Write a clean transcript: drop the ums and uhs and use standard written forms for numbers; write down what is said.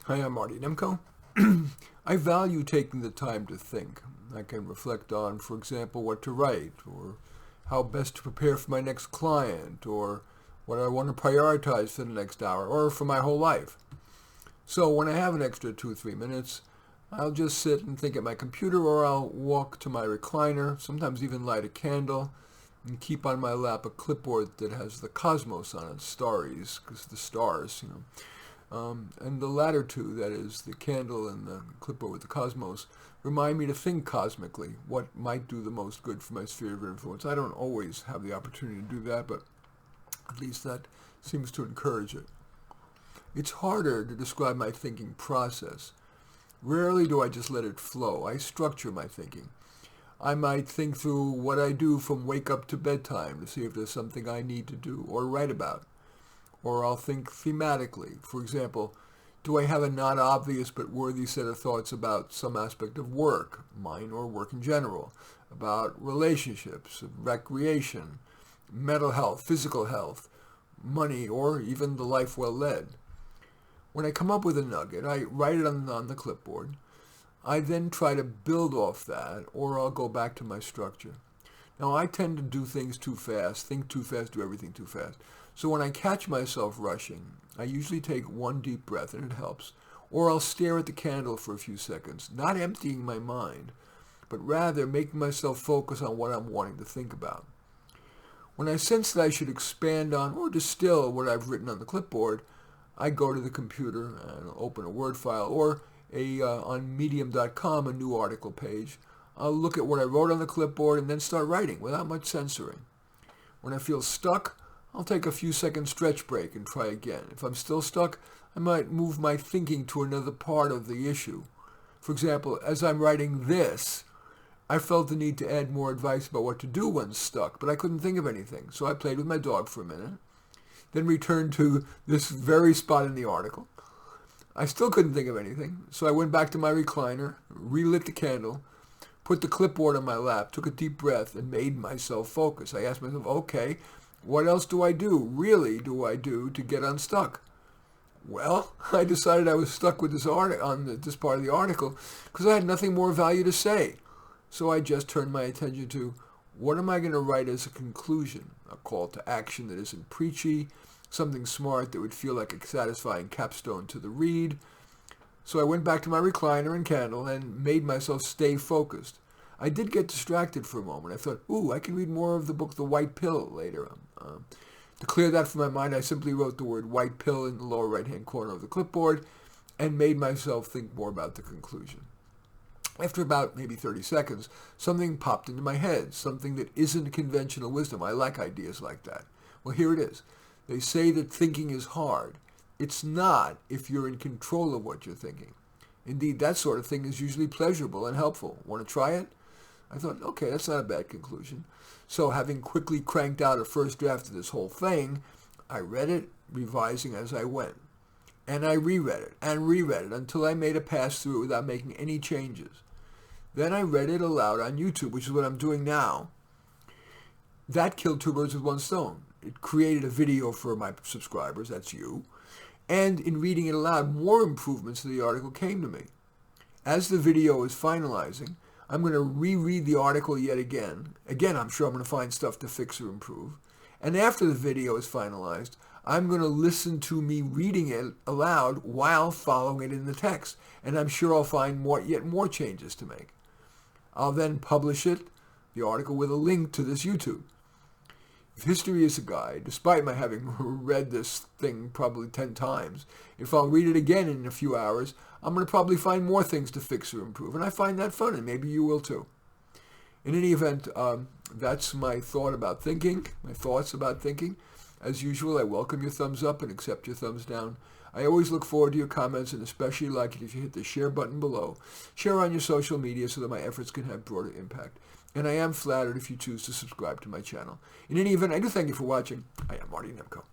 Hi, I'm Marty Nemko. I value taking the time to think. I can reflect on, for example, what to write, or how best to prepare for my next client, or what I want to prioritize for the next hour, or for my whole life. So when I have an extra 2 or 3 minutes, I'll just sit and think at my computer, or I'll walk to my recliner, sometimes even light a candle, and keep on my lap a clipboard that has the cosmos on it, starries, because the stars. And the latter two, that is, the candle and the clipboard with the cosmos, remind me to think cosmically, what might do the most good for my sphere of influence. I don't always have the opportunity to do that, but at least that seems to encourage it. It's harder to describe my thinking process. Rarely do I just let it flow. I structure my thinking. I might think through what I do from wake up to bedtime to see if there's something I need to do or write about. Or I'll think thematically. For example, do I have a not obvious but worthy set of thoughts about some aspect of work, mine or work in general, about relationships, recreation, mental health, physical health, money, or even the life well led? When I come up with a nugget, I write it on the clipboard. I then try to build off that, or I'll go back to my structure. Now, I tend to do things too fast, think too fast, do everything too fast. So when I catch myself rushing, I usually take one deep breath, and it helps. Or I'll stare at the candle for a few seconds, not emptying my mind, but rather making myself focus on what I'm wanting to think about. When I sense that I should expand on or distill what I've written on the clipboard, I go to the computer and open a Word file or on medium.com, a new article page. I'll look at what I wrote on the clipboard and then start writing without much censoring. When I feel stuck, I'll take a few second stretch break and try again. If I'm still stuck, I might move my thinking to another part of the issue. For example, as I'm writing this, I felt the need to add more advice about what to do when stuck, but I couldn't think of anything. So I played with my dog for a minute, then returned to this very spot in the article. I still couldn't think of anything, so I went back to my recliner, relit the candle, put the clipboard on my lap, took a deep breath, and made myself focus. I asked myself, okay, what else do I do, really do I do, to get unstuck? Well, I decided I was stuck with this this part of the article because I had nothing more value to say. So I just turned my attention to what am I going to write as a conclusion, a call to action that isn't preachy, something smart that would feel like a satisfying capstone to the read. So I went back to my recliner and candle and made myself stay focused. I did get distracted for a moment. I thought, I can read more of the book The White Pill later. To clear that from my mind, I simply wrote the word white pill in the lower right-hand corner of the clipboard and made myself think more about the conclusion. After about maybe 30 seconds, something popped into my head, something that isn't conventional wisdom. I like ideas like that. Well, here it is. They say that thinking is hard. It's not if you're in control of what you're thinking. Indeed, that sort of thing is usually pleasurable and helpful. Want to try it? I thought, okay, that's not a bad conclusion. So having quickly cranked out a first draft of this whole thing, I read it, revising as I went. And I reread it until I made a pass through it without making any changes. Then I read it aloud on YouTube, which is what I'm doing now. That killed two birds with one stone. It created a video for my subscribers, that's you. And in reading it aloud, more improvements to the article came to me. As the video is finalizing, I'm going to reread the article yet again. Again, I'm sure I'm going to find stuff to fix or improve. And after the video is finalized, I'm going to listen to me reading it aloud while following it in the text. And I'm sure I'll find yet more changes to make. I'll then publish the article with a link to this YouTube. If history is a guide, despite my having read this thing probably 10 times, if I'll read it again in a few hours, I'm going to probably find more things to fix or improve. And I find that fun, and maybe you will too. In any event, that's my thoughts about thinking. As usual, I welcome your thumbs up and accept your thumbs down. I always look forward to your comments, and especially like it if you hit the share button below. Share on your social media so that my efforts can have broader impact. And I am flattered if you choose to subscribe to my channel. In any event, I do thank you for watching. I am Marty Nemko.